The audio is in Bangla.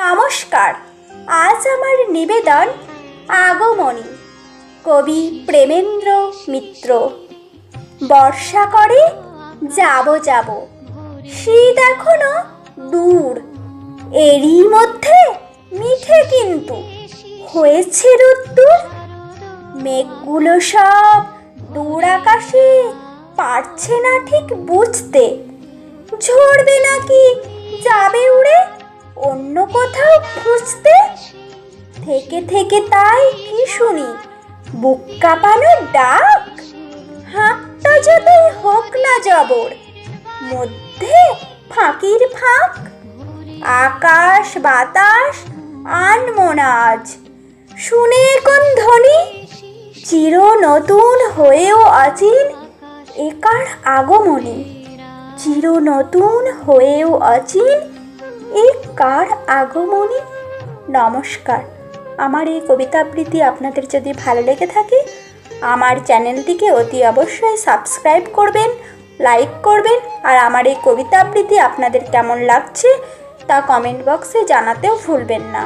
নমস্কার। আজ আমার নিবেদন আগমনী, কবি প্রেমেন্দ্র মিত্র। বর্ষা করে যাব যাব, শীত এখনো দূর, এরই মধ্যে মিঠে কিন্তু হয়েছে রোদ্দুর। মেঘগুলো সব দূর আকাশে, পারছে না ঠিক বুঝতে, ঝরবে নাকি যাবে উড়ে অন্য কোথাও খুঁজতে। থেকে থেকে তাই কি শুনি বুক কাঁপানো ডাক, হাঁকটা যতই হোক না জবর, মধ্যে ফাঁকির ফাঁক। আকাশ বাতাস আনমনা আজ, শুনে কোন ধ্বনি, চির নতুন হয়েও অচিন একার আগমনী। চির নতুন হয়েও অচিন এ কার আগমনী। নমস্কার। আমার এই কবিতা আবৃত্তি আপনাদের যদি ভালো লেগে থাকে আমার চ্যানেলটিকে অতি অবশ্যই সাবস্ক্রাইব করবেন, লাইক করবেন, আর আমার এই কবিতা আবৃত্তি আপনাদের কেমন লাগছে তা কমেন্ট বক্সে জানাতেও ভুলবেন না।